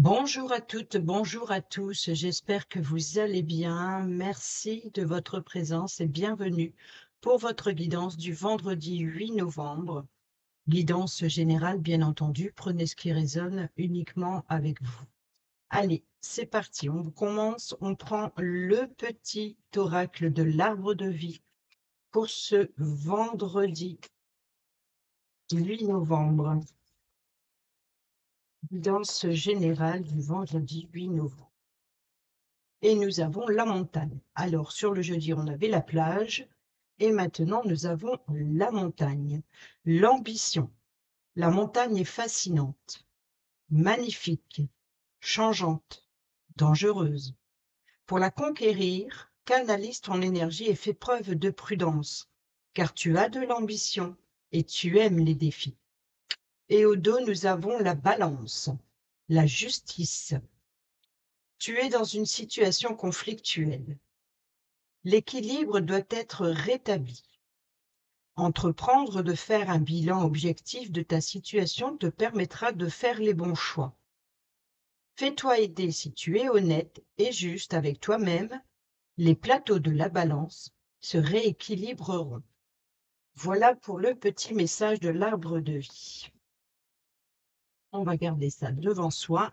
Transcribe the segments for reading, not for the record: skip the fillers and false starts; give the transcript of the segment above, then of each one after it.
Bonjour à toutes, bonjour à tous, j'espère que vous allez bien. Merci de votre présence et bienvenue pour votre guidance du vendredi 8 novembre. Guidance générale, bien entendu, prenez ce qui résonne uniquement avec vous. Allez, c'est parti, on commence, on prend le petit oracle de l'arbre de vie pour ce vendredi 8 novembre. Guidance générale du vendredi 8 novembre. Et nous avons la montagne. Alors, sur le jeudi, on avait la plage. Et maintenant, nous avons la montagne. L'ambition. La montagne est fascinante, magnifique, changeante, dangereuse. Pour la conquérir, canalise ton énergie et fais preuve de prudence, car tu as de l'ambition et tu aimes les défis. Et au dos, nous avons la balance, la justice. Tu es dans une situation conflictuelle. L'équilibre doit être rétabli. Entreprendre de faire un bilan objectif de ta situation te permettra de faire les bons choix. Fais-toi aider si tu es honnête et juste avec toi-même, les plateaux de la balance se rééquilibreront. Voilà pour le petit message de l'arbre de vie. On va garder ça devant soi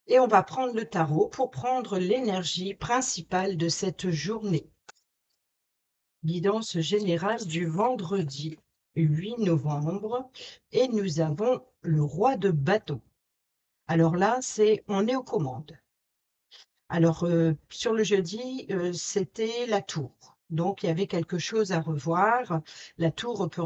et on va prendre le tarot pour prendre l'énergie principale de cette journée. Guidance générale du vendredi 8 novembre et nous avons le roi de bâton. Alors là, on est aux commandes. Alors, sur le jeudi, c'était la tour. Donc, il y avait quelque chose à revoir. La tour peut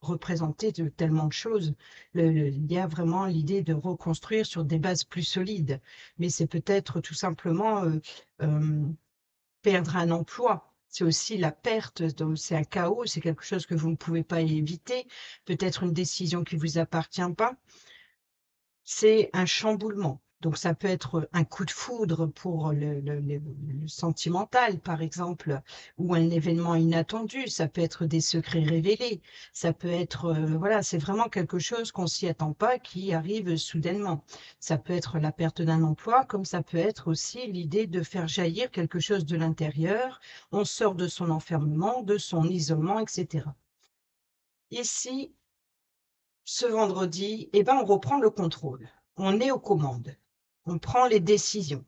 représenter tellement de choses. Il y a vraiment l'idée de reconstruire sur des bases plus solides. Mais c'est peut-être tout simplement perdre un emploi. C'est aussi la perte, donc c'est un chaos, c'est quelque chose que vous ne pouvez pas éviter, peut-être une décision qui ne vous appartient pas. C'est un chamboulement. Donc ça peut être un coup de foudre pour le sentimental, par exemple, ou un événement inattendu. Ça peut être des secrets révélés. Ça peut être, voilà, c'est vraiment quelque chose qu'on s'y attend pas, qui arrive soudainement. Ça peut être la perte d'un emploi, comme ça peut être aussi l'idée de faire jaillir quelque chose de l'intérieur. On sort de son enfermement, de son isolement, etc. Ici, ce vendredi, eh ben, on reprend le contrôle. On est aux commandes. On prend les décisions.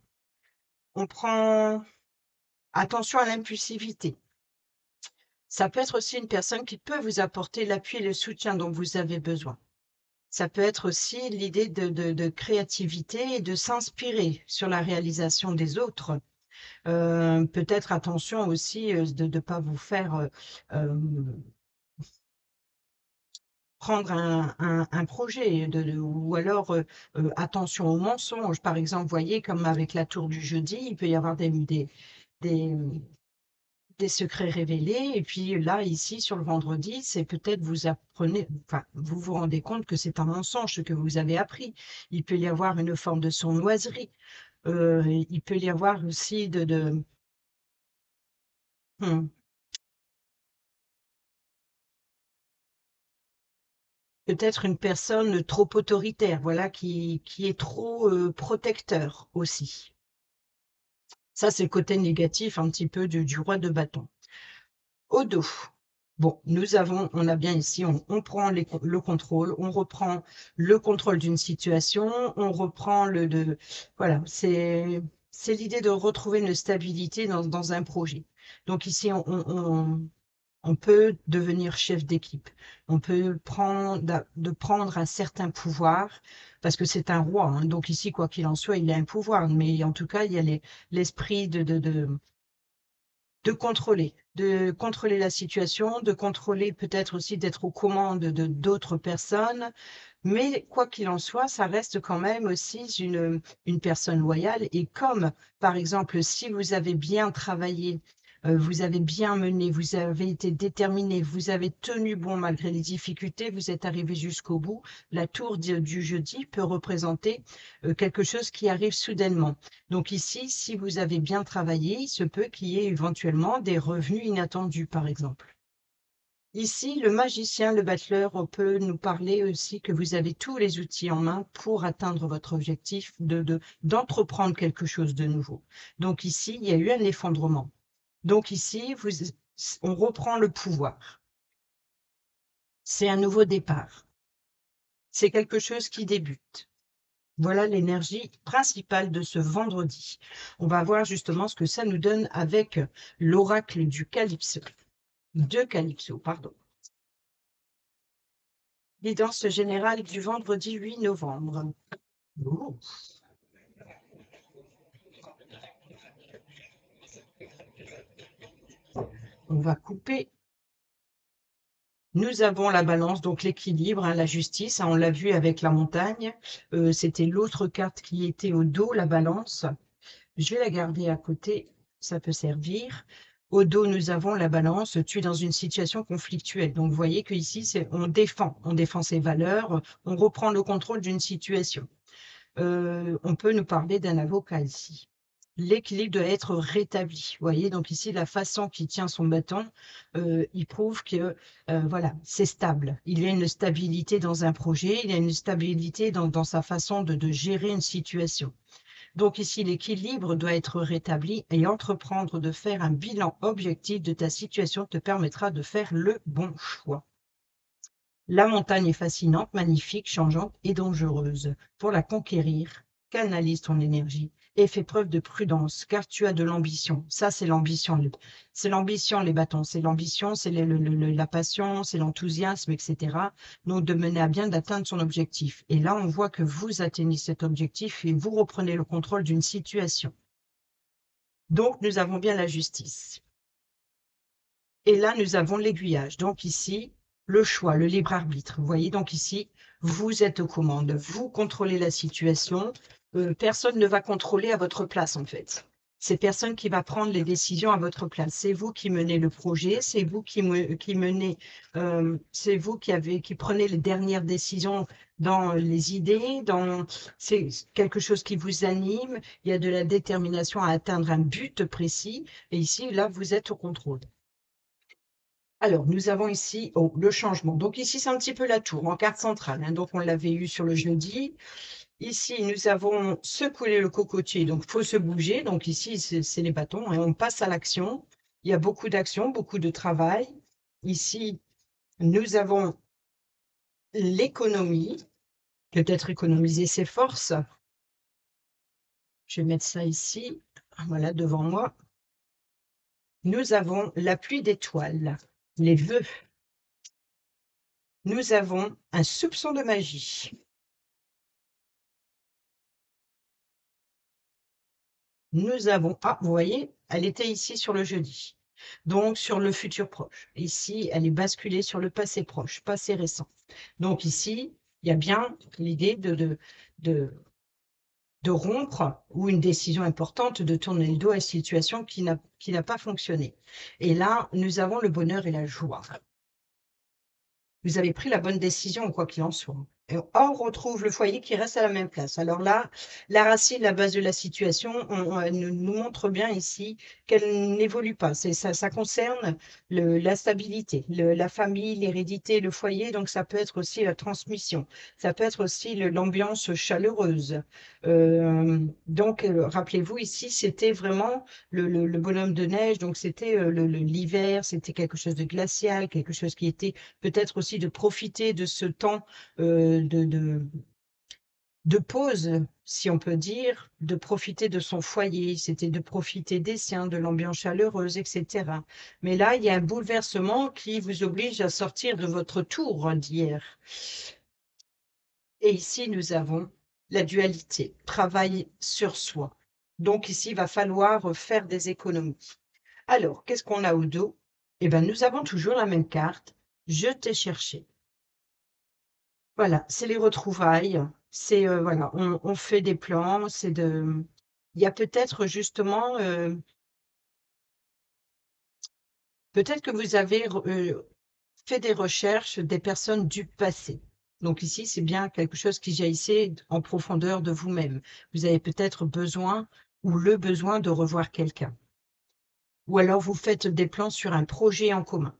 On prend attention à l'impulsivité. Ça peut être aussi une personne qui peut vous apporter l'appui et le soutien dont vous avez besoin. Ça peut être aussi l'idée de créativité et de s'inspirer sur la réalisation des autres. Peut-être attention aussi de ne pas vous faire prendre un projet ou alors attention aux mensonges. Par exemple, vous voyez, comme avec la tour du jeudi, il peut y avoir des, des secrets révélés. Et puis là, ici, sur le vendredi, c'est peut-être vous vous rendez compte que c'est un mensonge ce que vous avez appris. Il peut y avoir une forme de sournoiserie. Il peut y avoir aussi hmm, peut-être une personne trop autoritaire, voilà, qui est trop protecteur aussi. Ça, c'est le côté négatif un petit peu du roi de bâton. Au dos. Bon, on a bien ici, on prend le contrôle, on reprend le contrôle d'une situation, on reprend voilà, c'est l'idée de retrouver une stabilité dans un projet. Donc ici, on peut devenir chef d'équipe. On peut prendre un certain pouvoir, parce que c'est un roi, hein. Donc ici, quoi qu'il en soit, il a un pouvoir. Mais en tout cas, il y a l'esprit de contrôler la situation, de contrôler peut-être aussi d'être aux commandes de d'autres personnes. Mais quoi qu'il en soit, ça reste quand même aussi une personne loyale. Et comme, par exemple, si vous avez bien travaillé, vous avez bien mené, vous avez été déterminé, vous avez tenu bon malgré les difficultés, vous êtes arrivé jusqu'au bout, la tour du jeudi peut représenter quelque chose qui arrive soudainement. Donc ici, si vous avez bien travaillé, il se peut qu'il y ait éventuellement des revenus inattendus, par exemple. Ici, le magicien, le battleur, on peut nous parler aussi que vous avez tous les outils en main pour atteindre votre objectif d'entreprendre quelque chose de nouveau. Donc ici, il y a eu un effondrement. Donc ici, on reprend le pouvoir. C'est un nouveau départ. C'est quelque chose qui débute. Voilà l'énergie principale de ce vendredi. On va voir justement ce que ça nous donne avec l'oracle du Calypso. De Calypso, pardon. Guidance générale du vendredi 8 novembre. Oh. On va couper. Nous avons la balance, donc l'équilibre, hein, la justice, hein, on l'a vu avec la montagne. C'était l'autre carte qui était au dos, la balance. Je vais la garder à côté, ça peut servir. Au dos, nous avons la balance, tu es dans une situation conflictuelle. Donc, vous voyez qu'ici, on défend ses valeurs, on reprend le contrôle d'une situation. On peut nous parler d'un avocat ici. L'équilibre doit être rétabli. Vous voyez, donc ici, la façon qu'il tient son bâton, il prouve que voilà, c'est stable. Il y a une stabilité dans un projet, il y a une stabilité dans sa façon de gérer une situation. Donc ici, l'équilibre doit être rétabli et entreprendre de faire un bilan objectif de ta situation te permettra de faire le bon choix. La montagne est fascinante, magnifique, changeante et dangereuse. Pour la conquérir, canalise ton énergie et fais preuve de prudence, car tu as de l'ambition. Ça, c'est l'ambition. C'est l'ambition, les bâtons. C'est l'ambition, c'est la passion, c'est l'enthousiasme, etc. Donc, de mener à bien d'atteindre son objectif. Et là, on voit que vous atteignez cet objectif et vous reprenez le contrôle d'une situation. Donc, nous avons bien la justice. Et là, nous avons l'aiguillage. Donc ici, le choix, le libre arbitre. Vous voyez, donc ici, vous êtes aux commandes. Vous contrôlez la situation. Personne ne va contrôler à votre place, en fait. C'est personne qui va prendre les décisions à votre place. C'est vous qui menez le projet, c'est vous qui menez, c'est vous qui prenez les dernières décisions dans les idées, c'est quelque chose qui vous anime. Il y a de la détermination à atteindre un but précis. Et ici, là, vous êtes au contrôle. Alors, nous avons ici le changement. Donc ici, c'est un petit peu la tour en carte centrale, hein. Donc, on l'avait eu sur le jeudi. Ici, nous avons secoué le cocotier. Donc, il faut se bouger. Donc ici, c'est les bâtons, hein. On passe à l'action. Il y a beaucoup d'action, beaucoup de travail. Ici, nous avons l'économie. Peut-être économiser ses forces. Je vais mettre ça ici. Voilà, devant moi. Nous avons la pluie d'étoiles, les vœux. Nous avons un soupçon de magie. Nous avons, ah, vous voyez, elle était ici sur le jeudi, donc sur le futur proche. Ici, elle est basculée sur le passé proche, passé récent. Donc ici, il y a bien l'idée de rompre ou une décision importante de tourner le dos à une situation qui n'a pas fonctionné. Et là, nous avons le bonheur et la joie. Vous avez pris la bonne décision, quoi qu'il en soit. Et on retrouve le foyer qui reste à la même place. Alors là, la racine, la base de la situation, elle nous montre bien ici qu'elle n'évolue pas. Ça concerne la stabilité, la famille, l'hérédité, le foyer. Donc, ça peut être aussi la transmission. Ça peut être aussi l'ambiance chaleureuse. Donc, rappelez-vous, ici, c'était vraiment le bonhomme de neige. Donc, c'était l'hiver, c'était quelque chose de glacial, quelque chose qui était peut-être aussi de profiter de ce temps de pause, si on peut dire, de profiter de son foyer, c'était de profiter des siens, de l'ambiance chaleureuse, etc. Mais là, il y a un bouleversement qui vous oblige à sortir de votre tour d'hier. Et ici, nous avons la dualité, travail sur soi. Donc ici, il va falloir faire des économies. Alors, qu'est-ce qu'on a au dos? Eh bien, nous avons toujours la même carte. Je t'ai cherché. Voilà, c'est les retrouvailles. C'est voilà, on fait des plans. Il y a peut-être justement, peut-être que vous avez fait des recherches des personnes du passé. Donc ici, c'est bien quelque chose qui jaillissait en profondeur de vous-même. Vous avez peut-être besoin ou le besoin de revoir quelqu'un. Ou alors vous faites des plans sur un projet en commun.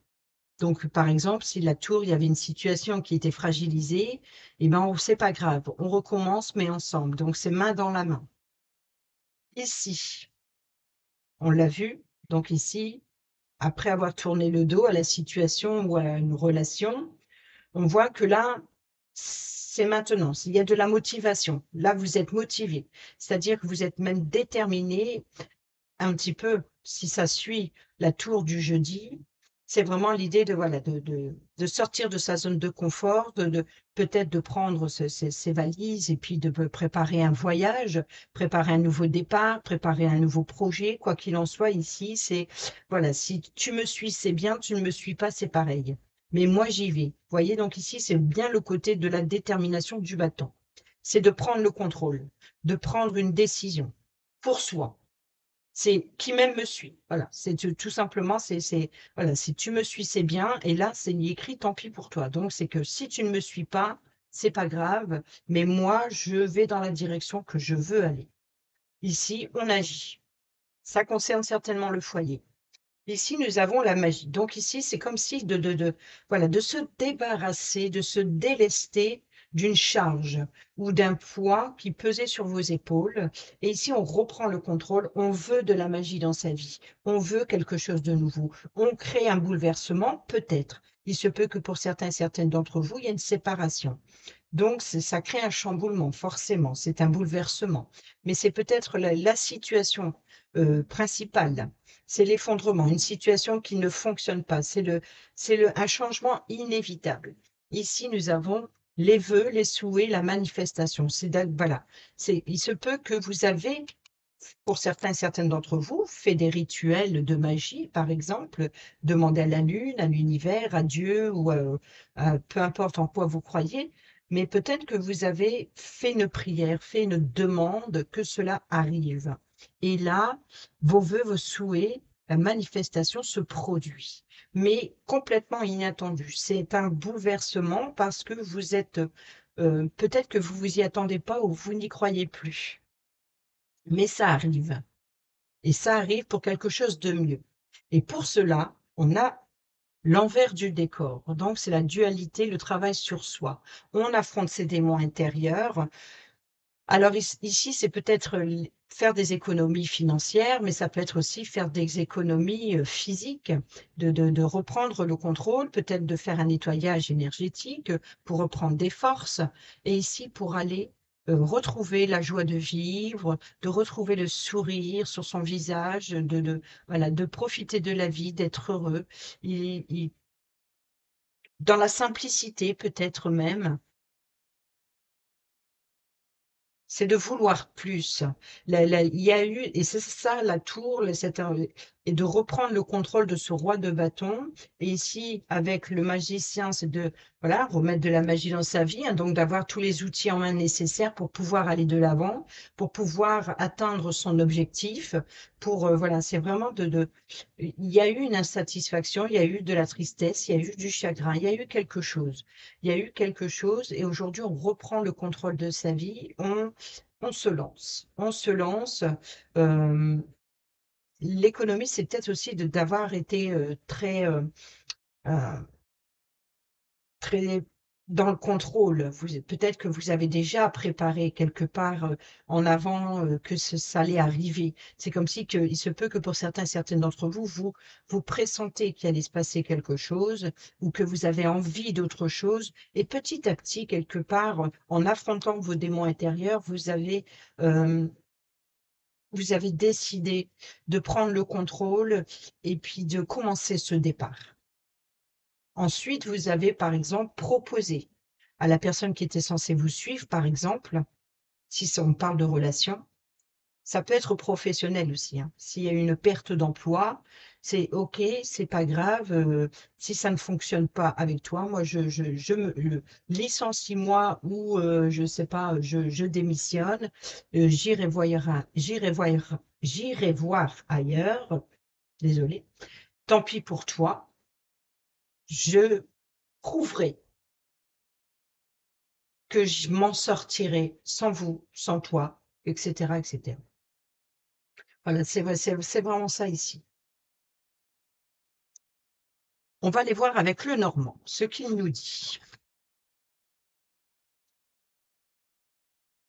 Donc, par exemple, si la tour, il y avait une situation qui était fragilisée, eh ben, c'est pas grave, on recommence, mais ensemble. Donc, c'est main dans la main. Ici, on l'a vu. Donc ici, après avoir tourné le dos à la situation ou à une relation, on voit que là, c'est maintenant. Il y a de la motivation. Là, vous êtes motivé. C'est-à-dire que vous êtes même déterminé un petit peu, si ça suit la tour du jeudi, c'est vraiment l'idée de, voilà, de sortir de sa zone de confort, peut-être de prendre ses valises et puis de préparer un voyage, préparer un nouveau départ, préparer un nouveau projet. Quoi qu'il en soit, ici, c'est, voilà, si tu me suis, c'est bien, tu ne me suis pas, c'est pareil. Mais moi, j'y vais. Vous voyez, donc ici, c'est bien le côté de la détermination du battant. C'est de prendre le contrôle, de prendre une décision pour soi. C'est qui m'aime me suit. Voilà, c'est tout simplement, voilà, si tu me suis, c'est bien. Et là, c'est écrit, tant pis pour toi. Donc, c'est que si tu ne me suis pas, c'est pas grave. Mais moi, je vais dans la direction que je veux aller. Ici, on agit. Ça concerne certainement le foyer. Ici, nous avons la magie. Donc ici, c'est comme si voilà, de se débarrasser, de se délester d'une charge ou d'un poids qui pesait sur vos épaules. Et ici, on reprend le contrôle. On veut de la magie dans sa vie. On veut quelque chose de nouveau. On crée un bouleversement, peut-être. Il se peut que pour certains et certaines d'entre vous, il y ait une séparation. Donc, ça crée un chamboulement, forcément. C'est un bouleversement. Mais c'est peut-être la situation principale. C'est l'effondrement, une situation qui ne fonctionne pas. Un changement inévitable. Ici, nous avons les vœux, les souhaits, la manifestation. Voilà. Il se peut que vous avez, pour certains et certaines d'entre vous, fait des rituels de magie, par exemple, demander à la lune, à l'univers, à Dieu, ou peu importe en quoi vous croyez, mais peut-être que vous avez fait une prière, fait une demande que cela arrive. Et là, vos vœux, vos souhaits, la manifestation se produit, mais complètement inattendu. C'est un bouleversement parce que vous êtes, peut-être que vous vous y attendez pas ou vous n'y croyez plus, mais ça arrive. Et ça arrive pour quelque chose de mieux. Et pour cela, on a l'envers du décor. Donc, c'est la dualité, le travail sur soi. On affronte ses démons intérieurs. Alors ici, c'est peut-être faire des économies financières, mais ça peut être aussi faire des économies physiques, de reprendre le contrôle, peut-être de faire un nettoyage énergétique pour reprendre des forces. Et ici, pour aller retrouver la joie de vivre, de retrouver le sourire sur son visage, voilà, de profiter de la vie, d'être heureux. Dans la simplicité, peut-être même. C'est de vouloir plus. Il y a eu, et c'est ça la tour, et de reprendre le contrôle de ce roi de bâton. Et ici, avec le magicien, c'est de voilà, remettre de la magie dans sa vie, hein, donc d'avoir tous les outils en main nécessaires pour pouvoir aller de l'avant, pour pouvoir atteindre son objectif. Voilà, c'est vraiment il y a eu une insatisfaction, il y a eu de la tristesse, il y a eu du chagrin, il y a eu quelque chose. Il y a eu quelque chose et aujourd'hui, on reprend le contrôle de sa vie. On se lance. On se lance. Euh, L'économie, c'est peut-être aussi d'avoir été euh, très dans le contrôle. Peut-être que vous avez déjà préparé quelque part en avant que ça allait arriver. C'est comme si il se peut que pour certains et certaines d'entre vous, vous pressentez qu'il allait se passer quelque chose ou que vous avez envie d'autre chose. Et petit à petit, quelque part, en affrontant vos démons intérieurs, euh, vous avez décidé de prendre le contrôle et puis de commencer ce départ. Ensuite, vous avez, par exemple, proposé à la personne qui était censée vous suivre, par exemple, si on parle de relation, ça peut être professionnel aussi, hein. S'il y a une perte d'emploi, c'est OK, c'est pas grave. Si ça ne fonctionne pas avec toi, moi, je me licencie moi ou je sais pas, je démissionne. J'irai voir ailleurs. Désolée. Tant pis pour toi. Je prouverai que je m'en sortirai sans vous, sans toi, etc., etc. Voilà, c'est vraiment ça ici. On va aller voir avec le normand, ce qu'il nous dit.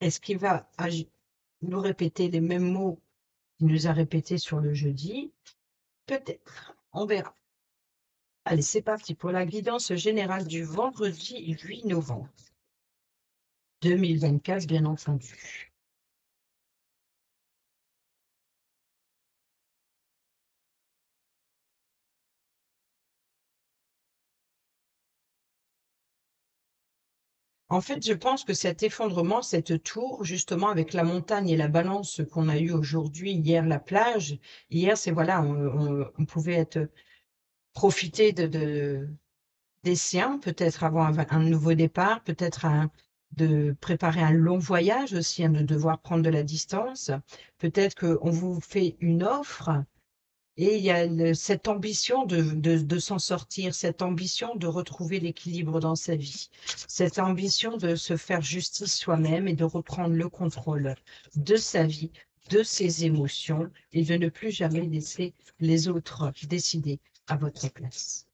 Est-ce qu'il va nous répéter les mêmes mots qu'il nous a répétés sur le jeudi? Peut-être, on verra. Allez, c'est parti pour la guidance générale du vendredi 8 novembre 2024, bien entendu. En fait, je pense que cet effondrement, cette tour, justement, avec la montagne et la balance qu'on a eu aujourd'hui, hier, la plage, hier, c'est voilà, on pouvait être profiter des siens, peut-être avoir un nouveau départ, peut-être de préparer un long voyage aussi, hein, de devoir prendre de la distance. Peut-être qu'on vous fait une offre et il y a cette ambition de s'en sortir, cette ambition de retrouver l'équilibre dans sa vie, cette ambition de se faire justice soi-même et de reprendre le contrôle de sa vie, de ses émotions et de ne plus jamais laisser les autres décider à votre place.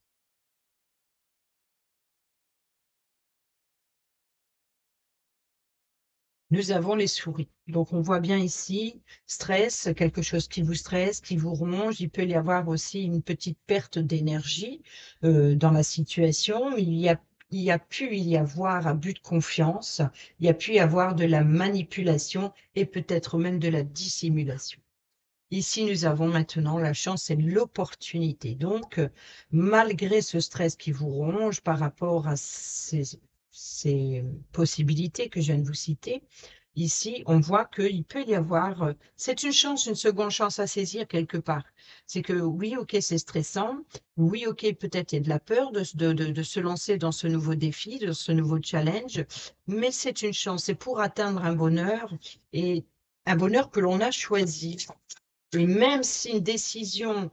Nous avons les souris. Donc, on voit bien ici, stress, quelque chose qui vous stresse, qui vous ronge. Il peut y avoir aussi une petite perte d'énergie dans la situation. Il y a pu y avoir abus de confiance. Il y a pu y avoir de la manipulation et peut-être même de la dissimulation. Ici, nous avons maintenant la chance et l'opportunité. Donc, malgré ce stress qui vous ronge par rapport à ces possibilités que je viens de vous citer, ici, on voit qu'il peut y avoir, c'est une chance, une seconde chance à saisir quelque part. C'est que oui, ok, c'est stressant, oui, ok, peut-être il y a de la peur de se lancer dans ce nouveau défi, dans ce nouveau challenge, mais c'est une chance, c'est pour atteindre un bonheur et un bonheur que l'on a choisi. Et même si une décision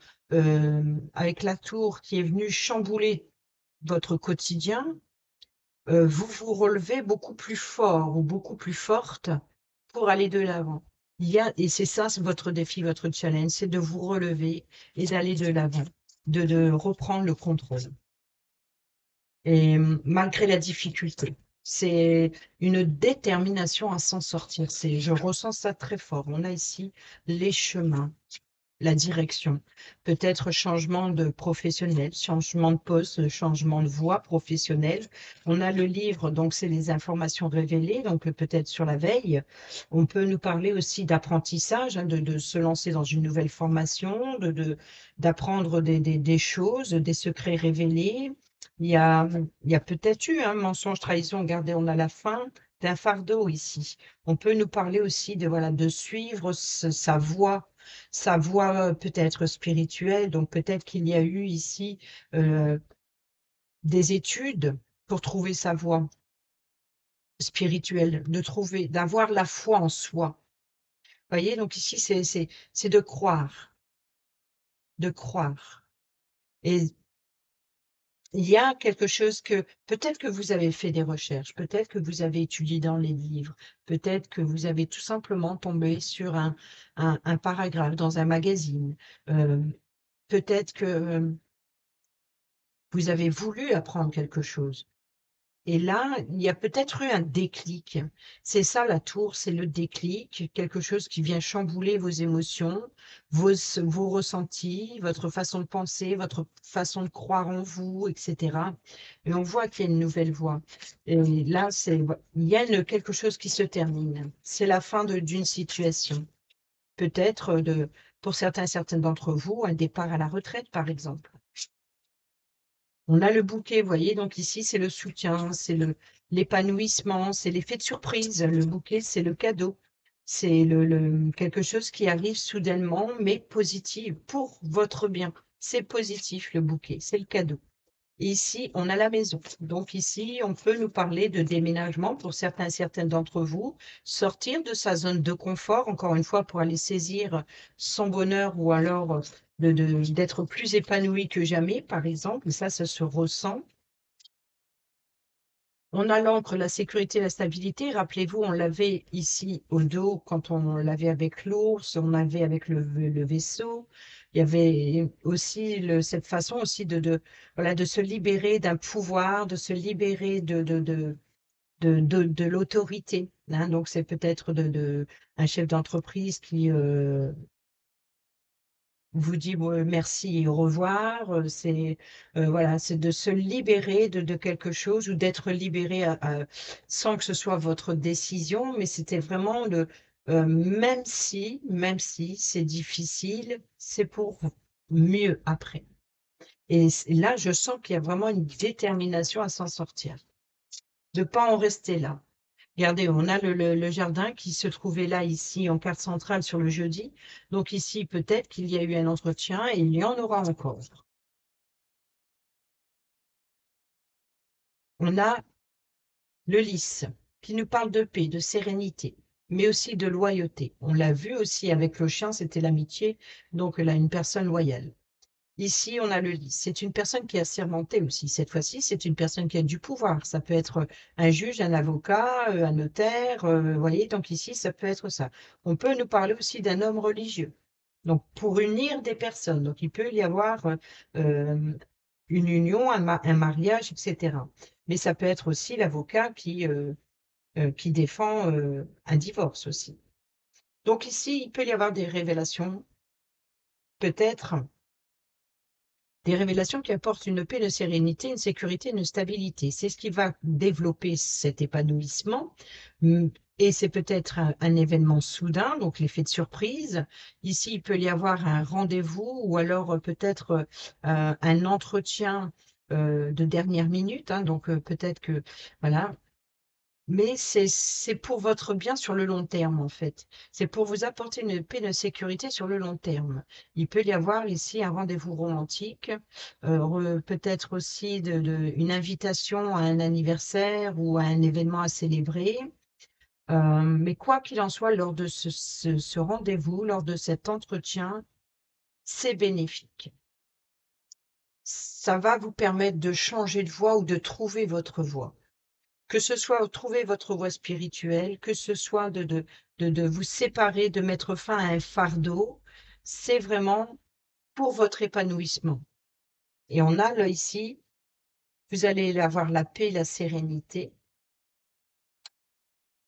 avec la tour qui est venue chambouler votre quotidien, vous vous relevez beaucoup plus fort ou beaucoup plus forte pour aller de l'avant. Et c'est ça, c'est votre défi, votre challenge, c'est de vous relever et d'aller de l'avant, de reprendre le contrôle. Et malgré la difficulté, c'est une détermination à s'en sortir. Je ressens ça très fort. On a ici les chemins, la direction, peut-être changement de professionnel, changement de poste, changement de voie professionnelle. On a le livre, donc c'est les informations révélées, donc peut-être sur la veille. On peut nous parler aussi d'apprentissage, hein, de se lancer dans une nouvelle formation, d'apprendre des choses, des secrets révélés. Il y a peut-être eu un mensonge, trahison, regardez, on a la fin d'un fardeau ici. On peut nous parler aussi de, voilà, de suivre sa voie peut-être spirituelle. Donc peut-être qu'il y a eu ici des études pour trouver sa voie spirituelle, d'avoir la foi en soi. Vous voyez, donc ici, c'est de croire, de croire. Et il y a quelque chose que peut-être que vous avez fait des recherches, peut-être que vous avez étudié dans les livres, peut-être que vous avez tout simplement tombé sur un paragraphe dans un magazine. Euh, peut-être que vous avez voulu apprendre quelque chose. Et là, il y a peut-être eu un déclic. C'est ça la tour, c'est le déclic, quelque chose qui vient chambouler vos émotions, vos ressentis, votre façon de penser, votre façon de croire en vous, etc. Et on voit qu'il y a une nouvelle voie. Et là, il y a quelque chose qui se termine. C'est la fin d'une situation. Peut-être pour certaines d'entre vous, un départ à la retraite, par exemple. On a le bouquet, vous voyez, donc ici, c'est le soutien, c'est l'épanouissement, c'est l'effet de surprise. Le bouquet, c'est le cadeau. C'est quelque chose qui arrive soudainement, mais positif, pour votre bien. C'est positif, le bouquet, c'est le cadeau. Et ici, on a la maison. Donc ici, on peut nous parler de déménagement pour certaines d'entre vous, sortir de sa zone de confort, encore une fois, pour aller saisir son bonheur ou alors d'être plus épanoui que jamais, par exemple. Ça se ressent. On a l'encre, la sécurité, la stabilité. Rappelez-vous, on l'avait ici au dos quand on l'avait avec l'ours, on avait avec le vaisseau. Il y avait aussi cette façon aussi voilà, de se libérer d'un pouvoir, de se libérer de l'autorité, hein. Donc, c'est peut-être un chef d'entreprise qui vous dit merci et au revoir. C'est voilà, c'est de se libérer de quelque chose ou d'être libéré sans que ce soit votre décision, mais c'était vraiment même si c'est difficile, c'est pour mieux après. Et là, je sens qu'il y a vraiment une détermination à s'en sortir, de pas en rester là. Regardez, on a le jardin qui se trouvait là, ici, en carte centrale sur le jeudi. Donc ici, peut-être qu'il y a eu un entretien et il y en aura encore. On a le lys qui nous parle de paix, de sérénité, mais aussi de loyauté. On l'a vu aussi avec le chien, c'était l'amitié, donc là, une personne loyale. Ici, on a le lys. C'est une personne qui a sermenté aussi. Cette fois-ci, c'est une personne qui a du pouvoir. Ça peut être un juge, un avocat, un notaire. Vous voyez, donc ici, ça peut être ça. On peut nous parler aussi d'un homme religieux. Donc, pour unir des personnes. Donc, il peut y avoir une union, un mariage, etc. Mais ça peut être aussi l'avocat qui défend un divorce aussi. Donc, ici, il peut y avoir des révélations, peut-être des révélations qui apportent une paix, une sérénité, une sécurité, une stabilité. C'est ce qui va développer cet épanouissement. Et c'est peut-être un événement soudain, donc l'effet de surprise. Ici, il peut y avoir un rendez-vous ou alors peut-être un entretien de dernière minute, hein. Donc peut-être que, voilà, mais c'est pour votre bien sur le long terme, en fait. C'est pour vous apporter une paix de sécurité sur le long terme. Il peut y avoir ici un rendez-vous romantique, peut-être aussi une invitation à un anniversaire ou à un événement à célébrer. Mais quoi qu'il en soit, lors de ce rendez-vous, lors de cet entretien, c'est bénéfique. Ça va vous permettre de changer de voie ou de trouver votre voie. Que ce soit trouver votre voie spirituelle, que ce soit de vous séparer, de mettre fin à un fardeau, c'est vraiment pour votre épanouissement. Et on a là ici, vous allez avoir la paix, la sérénité.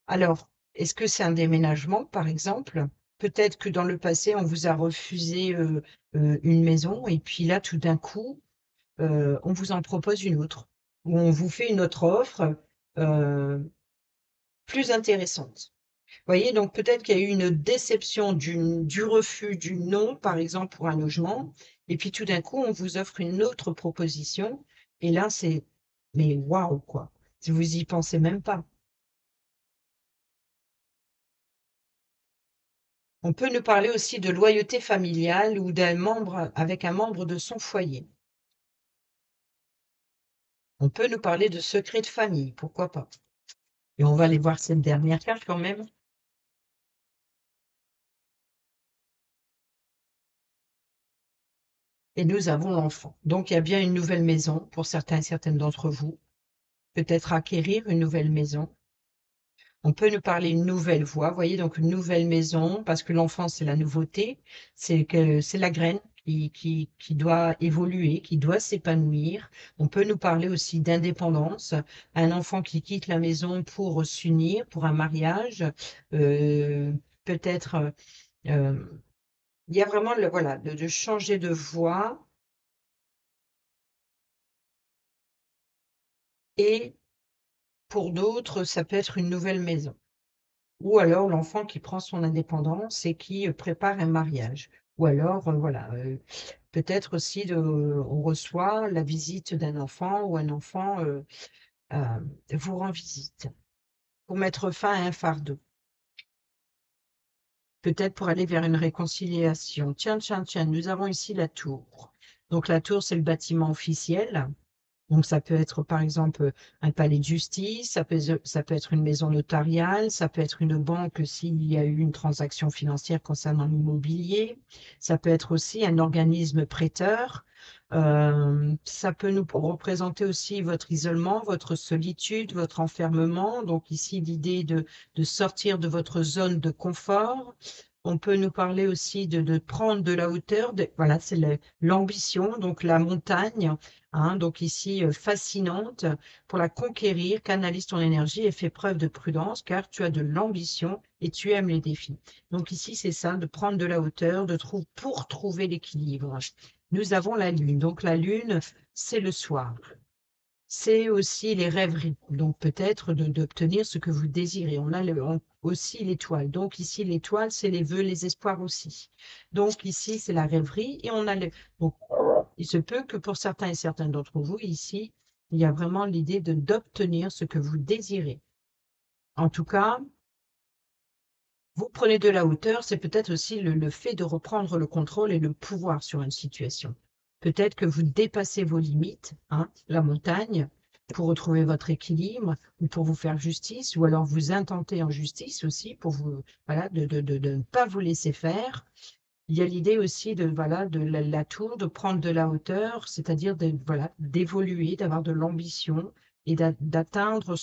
Alors, est-ce que c'est un déménagement, par exemple? Peut-être que dans le passé, on vous a refusé une maison et puis là, tout d'un coup, on vous en propose une autre, ou on vous fait une autre offre euh, plus intéressante. Voyez, donc peut-être qu'il y a eu une déception du refus, du non, par exemple, pour un logement, et puis tout d'un coup, on vous offre une autre proposition, et là, mais waouh, quoi. Si vous y pensez même pas. On peut nous parler aussi de loyauté familiale ou d'un membre avec un membre de son foyer. On peut nous parler de secrets de famille, pourquoi pas. Et on va aller voir cette dernière carte quand même. Et nous avons l'enfant. Donc, il y a bien une nouvelle maison pour certains et certaines d'entre vous. Peut-être acquérir une nouvelle maison. On peut nous parler une nouvelle voie, vous voyez, donc une nouvelle maison, parce que l'enfant, c'est la nouveauté, c'est la graine qui doit évoluer, qui doit s'épanouir. On peut nous parler aussi d'indépendance, un enfant qui quitte la maison pour s'unir, pour un mariage, euh, peut-être, euh, il y a vraiment, voilà, de changer de voie et pour d'autres, ça peut être une nouvelle maison. Ou alors l'enfant qui prend son indépendance et qui prépare un mariage. Ou alors, voilà, peut-être aussi on reçoit la visite d'un enfant ou un enfant euh, vous rend visite pour mettre fin à un fardeau. Peut-être pour aller vers une réconciliation. Tiens, tiens, tiens, nous avons ici la tour. Donc la tour, c'est le bâtiment officiel. Donc, ça peut être, par exemple, un palais de justice, ça peut être une maison notariale, ça peut être une banque s'il y a eu une transaction financière concernant l'immobilier, ça peut être aussi un organisme prêteur, ça peut nous représenter aussi votre isolement, votre solitude, votre enfermement. Donc ici, l'idée de sortir de votre zone de confort. On peut nous parler aussi de prendre de la hauteur. Voilà, c'est l'ambition, donc la montagne. Hein, donc ici, fascinante pour la conquérir, canalise ton énergie et fais preuve de prudence car tu as de l'ambition et tu aimes les défis. Donc ici, c'est ça, de prendre de la hauteur, pour trouver l'équilibre. Nous avons la lune. Donc la lune, c'est le soir. C'est aussi les rêveries. Donc peut-être d'obtenir ce que vous désirez. On a aussi l'étoile. Donc ici, l'étoile, c'est les vœux, les espoirs aussi. Donc ici, c'est la rêverie. Et on a donc, il se peut que pour certains et certaines d'entre vous, ici, il y a vraiment l'idée d'obtenir ce que vous désirez. En tout cas, vous prenez de la hauteur, c'est peut-être aussi le fait de reprendre le contrôle et le pouvoir sur une situation. Peut-être que vous dépassez vos limites, hein, la montagne, pour retrouver votre équilibre, ou pour vous faire justice, ou alors vous intentez en justice aussi, pour vous, voilà, de ne pas vous laisser faire. Il y a l'idée aussi voilà, de la tour, de prendre de la hauteur, c'est-à-dire voilà, d'évoluer, d'avoir de l'ambition et d'atteindre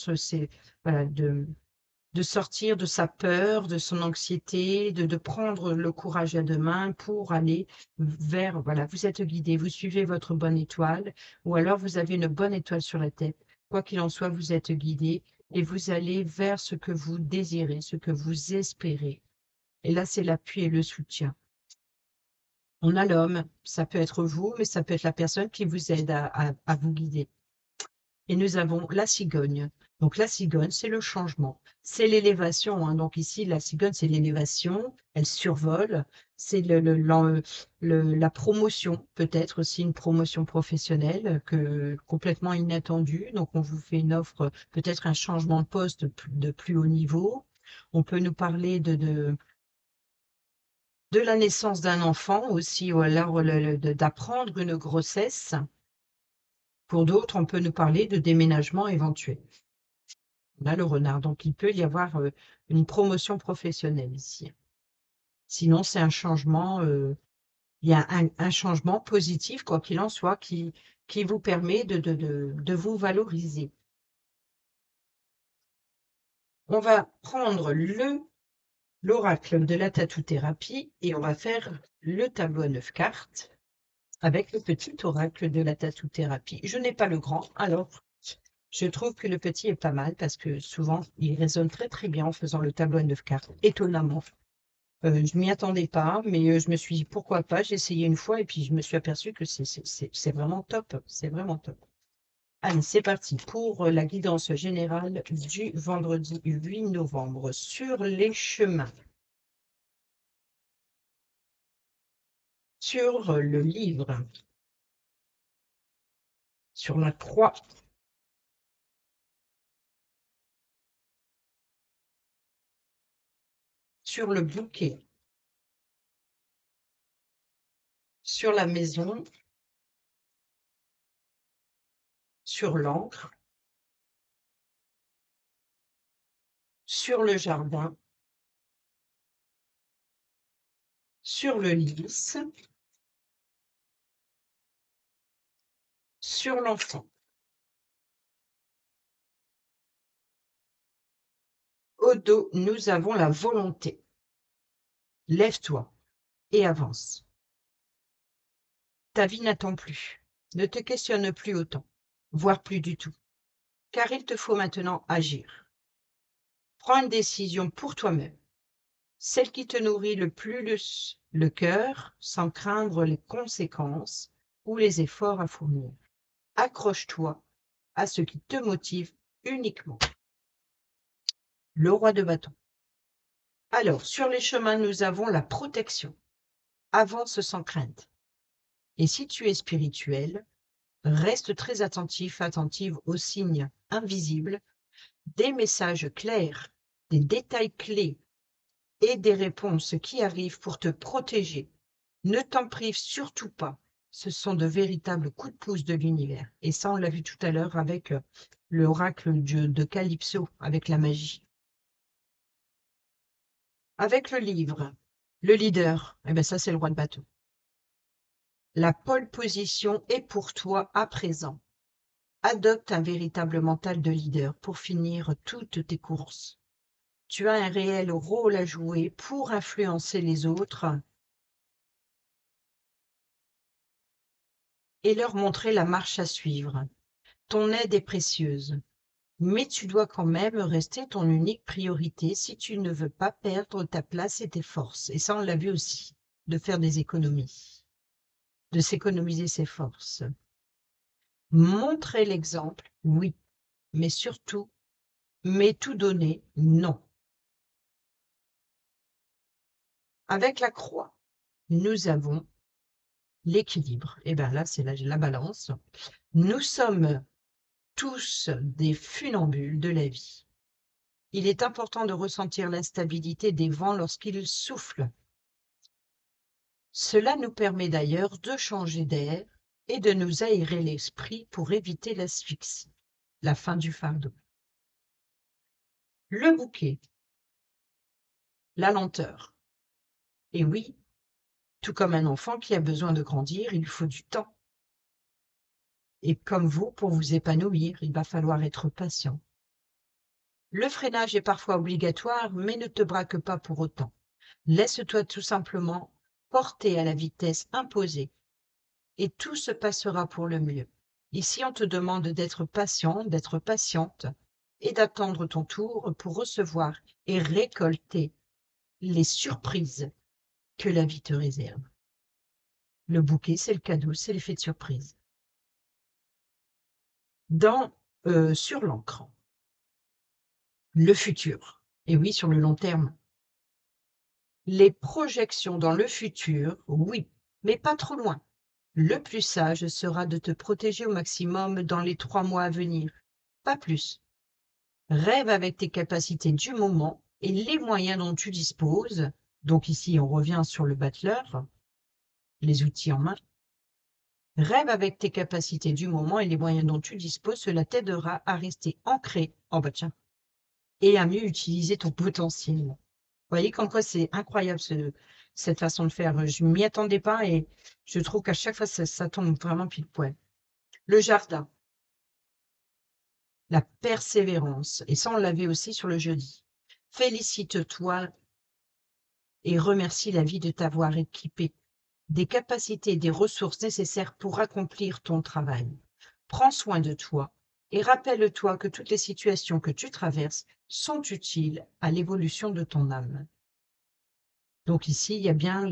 voilà, de sortir de sa peur, de son anxiété, de prendre le courage à deux mains pour aller vers, voilà, vous êtes guidé, vous suivez votre bonne étoile, ou alors vous avez une bonne étoile sur la tête. Quoi qu'il en soit, vous êtes guidé et vous allez vers ce que vous désirez, ce que vous espérez. Et là, c'est l'appui et le soutien. On a l'homme, ça peut être vous, mais ça peut être la personne qui vous aide à vous guider. Et nous avons la cigogne. Donc la cigogne, c'est le changement, c'est l'élévation. Hein. Donc ici, la cigogne, c'est l'élévation, elle survole, c'est la promotion, peut-être aussi une promotion professionnelle complètement inattendue. Donc on vous fait une offre, peut-être un changement de poste de plus haut niveau. On peut nous parler de la naissance d'un enfant aussi, ou alors d'apprendre une grossesse. Pour d'autres, on peut nous parler de déménagement éventuel. On a le renard, donc il peut y avoir une promotion professionnelle ici. Sinon, c'est un changement, il y a un changement positif, quoi qu'il en soit, qui vous permet de vous valoriser. On va prendre l'oracle de la tatou-thérapie et on va faire le tableau à 9 cartes avec le petit oracle de la tatou-thérapie. Je n'ai pas le grand, alors je trouve que le petit est pas mal parce que souvent, il résonne très très bien en faisant le tableau à 9 cartes, étonnamment. Je m'y attendais pas, mais je me suis dit pourquoi pas. J'ai essayé une fois et puis je me suis aperçue que c'est vraiment top. C'est vraiment top. Allez, c'est parti pour la guidance générale du vendredi 8 novembre sur les chemins. Sur le livre, sur la croix, sur le bouquet, sur la maison, sur l'encre, sur le jardin, sur le lys, sur l'enfant. Au dos, nous avons la volonté. Lève-toi et avance. Ta vie n'attend plus. Ne te questionne plus autant, voire plus du tout, car il te faut maintenant agir. Prends une décision pour toi-même, celle qui te nourrit le plus le cœur, sans craindre les conséquences ou les efforts à fournir. Accroche-toi à ce qui te motive uniquement. Le roi de bâton. Alors, sur les chemins, nous avons la protection. Avance sans crainte. Et si tu es spirituel, reste très attentive aux signes invisibles, des messages clairs, des détails clés et des réponses qui arrivent pour te protéger. Ne t'en prive surtout pas. ce sont de véritables coups de pouce de l'univers. Et ça, on l'a vu tout à l'heure avec l'oracle de Calypso, avec la magie. Avec le livre, le leader, eh ben ça, c'est le roi de bateau. La pole position est pour toi à présent. Adopte un véritable mental de leader pour finir toutes tes courses. Tu as un réel rôle à jouer pour influencer les autres et leur montrer la marche à suivre. Ton aide est précieuse, mais tu dois quand même rester ton unique priorité si tu ne veux pas perdre ta place et tes forces. Et ça, on l'a vu aussi, de faire des économies, de s'économiser ses forces. Montrer l'exemple, oui, mais surtout, mais tout donner, non. Avec la croix, nous avons l'équilibre. Et bien là, c'est la balance. Nous sommes tous des funambules de la vie. Il est important de ressentir l'instabilité des vents lorsqu'ils soufflent. Cela nous permet d'ailleurs de changer d'air et de nous aérer l'esprit pour éviter l'asphyxie, la fin du fardeau. Le bouquet, la lenteur. Et oui, tout comme un enfant qui a besoin de grandir, il faut du temps. Et comme vous, pour vous épanouir, il va falloir être patient. Le freinage est parfois obligatoire, mais ne te braque pas pour autant. Laisse-toi tout simplement porter à la vitesse imposée et tout se passera pour le mieux. Ici, on te demande d'être patient, d'être patiente et d'attendre ton tour pour recevoir et récolter les surprises que la vie te réserve. Le bouquet, c'est le cadeau, c'est l'effet de surprise. Sur l'encre, le futur, et oui, sur le long terme. Les projections dans le futur, oui, mais pas trop loin. Le plus sage sera de te protéger au maximum dans les 3 mois à venir, pas plus. Rêve avec tes capacités du moment et les moyens dont tu disposes. Donc ici, on revient sur le battleur, les outils en main. Rêve avec tes capacités du moment et les moyens dont tu disposes, cela t'aidera à rester ancré, oh bah tiens, et à mieux utiliser ton potentiel. Vous voyez comme quoi c'est incroyable cette façon de faire. Je ne m'y attendais pas et je trouve qu'à chaque fois, ça tombe vraiment pile poil. Le jardin, la persévérance, et ça on l'avait aussi sur le jeudi. Félicite-toi et remercie la vie de t'avoir équipé des capacités et des ressources nécessaires pour accomplir ton travail. Prends soin de toi et rappelle-toi que toutes les situations que tu traverses sont utiles à l'évolution de ton âme. Donc ici, il y a bien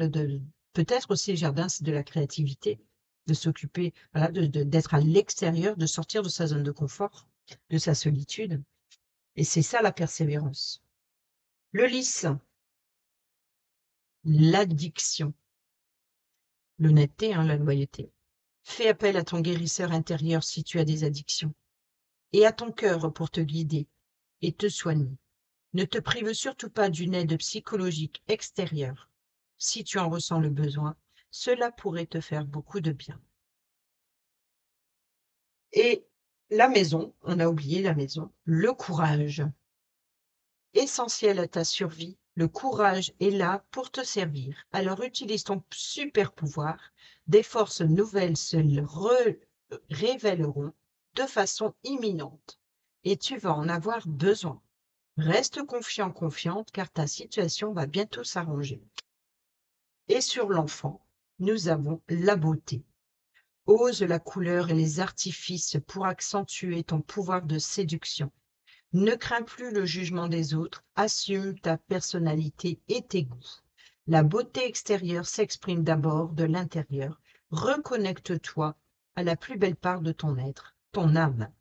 peut-être aussi le jardin, c'est de la créativité, de s'occuper, voilà, d'être à l'extérieur, de sortir de sa zone de confort, de sa solitude. Et c'est ça la persévérance. Le lys, l'addiction, l'honnêteté, la loyauté. Fais appel à ton guérisseur intérieur si tu as des addictions et à ton cœur pour te guider et te soigner. Ne te prive surtout pas d'une aide psychologique extérieure. Si tu en ressens le besoin, cela pourrait te faire beaucoup de bien. Et la maison, on a oublié la maison, le courage. Essentiel à ta survie, le courage est là pour te servir. Alors utilise ton super pouvoir, des forces nouvelles se révéleront de façon imminente et tu vas en avoir besoin. Reste confiant, confiante, car ta situation va bientôt s'arranger. Et sur l'enfant, nous avons la beauté. Ose la couleur et les artifices pour accentuer ton pouvoir de séduction. Ne crains plus le jugement des autres, assume ta personnalité et tes goûts. La beauté extérieure s'exprime d'abord de l'intérieur. Reconnecte-toi à la plus belle part de ton être, ton âme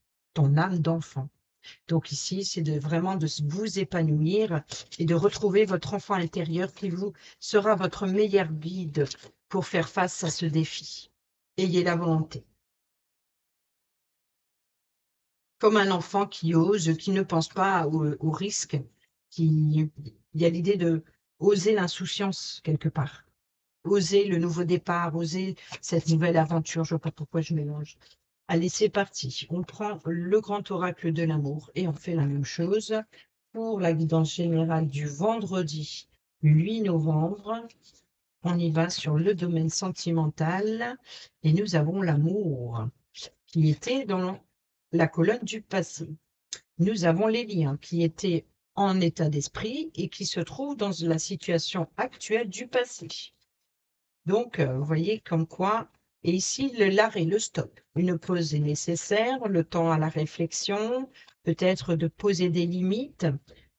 d'enfant. Donc ici, c'est vraiment de vous épanouir et de retrouver votre enfant intérieur qui vous sera votre meilleur guide pour faire face à ce défi. Ayez la volonté. Comme un enfant qui ose, qui ne pense pas au risque, il y a l'idée de oser l'insouciance quelque part. oser le nouveau départ, oser cette nouvelle aventure. Je ne vois pas pourquoi je mélange. Allez, c'est parti. On prend le grand oracle de l'amour et on fait la même chose pour la guidance générale du vendredi 8 novembre. On y va sur le domaine sentimental et nous avons l'amour qui était dans la colonne du passé. Nous avons les liens qui étaient en état d'esprit et qui se trouvent dans la situation actuelle du passé. Donc, vous voyez comme quoi, et ici, l'arrêt, le stop. Une pause est nécessaire, le temps à la réflexion, peut-être de poser des limites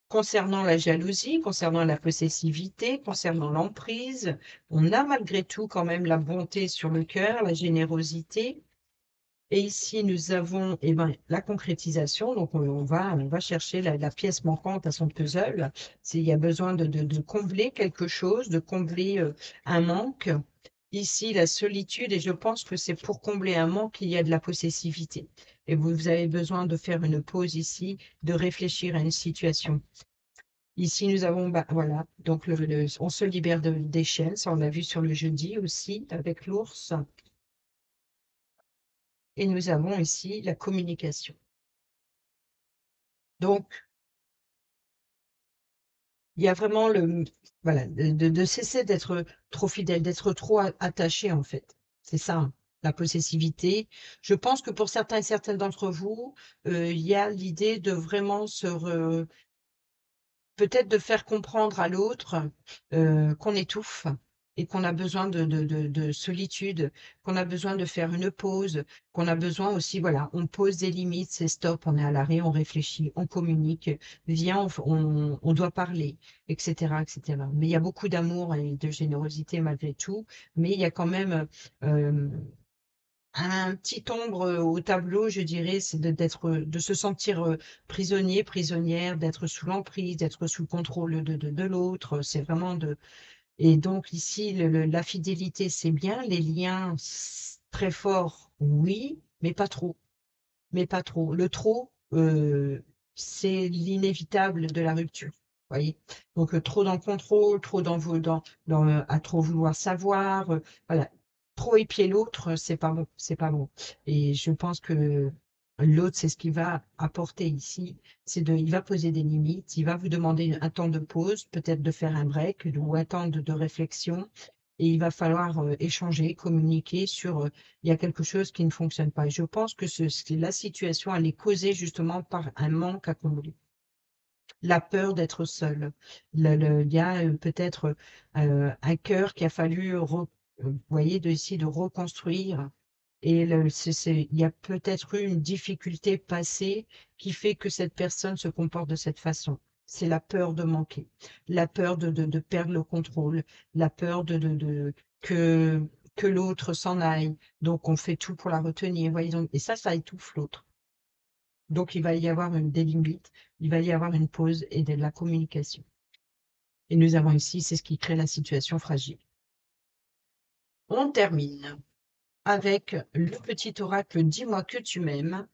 concernant la jalousie, concernant la possessivité, concernant l'emprise. On a malgré tout quand même la bonté sur le cœur, la générosité. Et ici, nous avons la concrétisation. Donc, on va chercher la pièce manquante à son puzzle. Il y a besoin de combler quelque chose, de combler un manque. Ici, la solitude, et je pense que c'est pour combler un manque qu'il y a de la possessivité. Et vous avez besoin de faire une pause ici, de réfléchir à une situation. Ici, nous avons, voilà, donc on se libère des chaînes, ça on l'a vu sur le jeudi aussi, avec l'ours. Et nous avons ici la communication. Donc, il y a vraiment voilà, de cesser d'être trop fidèle, d'être trop attaché en fait. C'est ça, hein, la possessivité. Je pense que pour certains et certaines d'entre vous, il y a l'idée de vraiment peut-être de faire comprendre à l'autre qu'on étouffe et qu'on a besoin de solitude, qu'on a besoin de faire une pause, qu'on a besoin aussi, voilà, on pose des limites, c'est stop, on est à l'arrêt, on réfléchit, on communique, viens, on doit parler, etc., etc. Mais il y a beaucoup d'amour et de générosité malgré tout, mais il y a quand même un petit ombre au tableau, je dirais, c'est de se sentir prisonnier, prisonnière, d'être sous l'emprise, d'être sous le contrôle de l'autre. C'est vraiment de. Et donc ici, la fidélité, c'est bien, les liens très forts, oui, mais pas trop. Mais pas trop. Le trop, c'est l'inévitable de la rupture. Voyez. Donc trop dans le contrôle, trop à trop vouloir savoir, voilà. Trop épier l'autre, c'est pas bon, c'est pas bon. Et je pense que l'autre, c'est ce qu'il va apporter ici, il va poser des limites, il va vous demander un temps de pause, peut-être de faire un break ou un temps de réflexion, et il va falloir échanger, communiquer sur il y a quelque chose qui ne fonctionne pas. Et je pense que la situation, elle est causée justement par un manque à combler. La peur d'être seul. Il y a peut-être un cœur qui a fallu, vous voyez, essayer de reconstruire. Et il y a peut-être eu une difficulté passée qui fait que cette personne se comporte de cette façon. C'est la peur de manquer, la peur de perdre le contrôle, la peur que, que l'autre s'en aille. Donc, on fait tout pour la retenir. Voyez, et ça étouffe l'autre. Donc, il va y avoir des limites, il va y avoir une pause et de la communication. Et nous avons ici, c'est ce qui crée la situation fragile. On termine avec le petit oracle Dis-moi que tu m'aimes.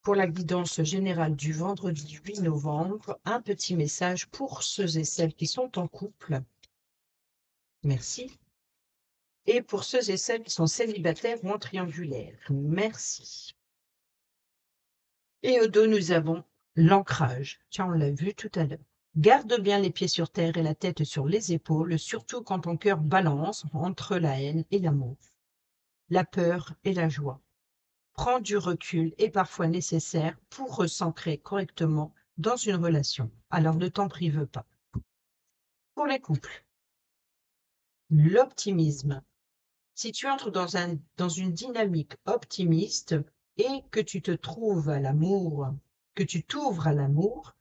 Pour la guidance générale du vendredi 8 novembre, un petit message pour ceux et celles qui sont en couple. Merci. Et pour ceux et celles qui sont célibataires ou en triangulaire. Merci. Et au dos, nous avons l'ancrage. Tiens, on l'a vu tout à l'heure. Garde bien les pieds sur terre et la tête sur les épaules, surtout quand ton cœur balance entre la haine et l'amour, la peur et la joie. Prends du recul est parfois nécessaire pour s'ancrer correctement dans une relation. Alors ne t'en prive pas. Pour les couples, l'optimisme. Si tu entres dans une dynamique optimiste et que tu te trouves à l'amour, que tu t'ouvres à l'amour,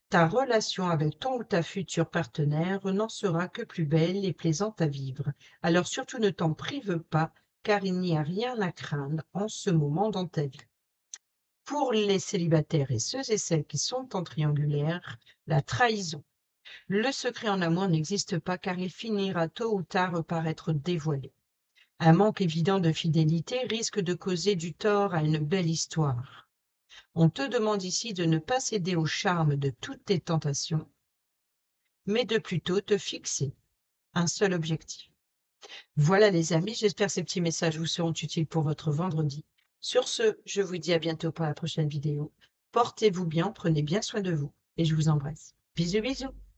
ta relation avec ton ou ta future partenaire n'en sera que plus belle et plaisante à vivre. Alors surtout ne t'en prive pas, car il n'y a rien à craindre en ce moment dans ta vie. Pour les célibataires et ceux et celles qui sont en triangulaire, la trahison. Le secret en amour n'existe pas car il finira tôt ou tard par être dévoilé. Un manque évident de fidélité risque de causer du tort à une belle histoire. On te demande ici de ne pas céder au charme de toutes tes tentations, mais de plutôt te fixer un seul objectif. Voilà les amis, j'espère que ces petits messages vous seront utiles pour votre vendredi. Sur ce, je vous dis à bientôt pour la prochaine vidéo. Portez-vous bien, prenez bien soin de vous et je vous embrasse. Bisous bisous.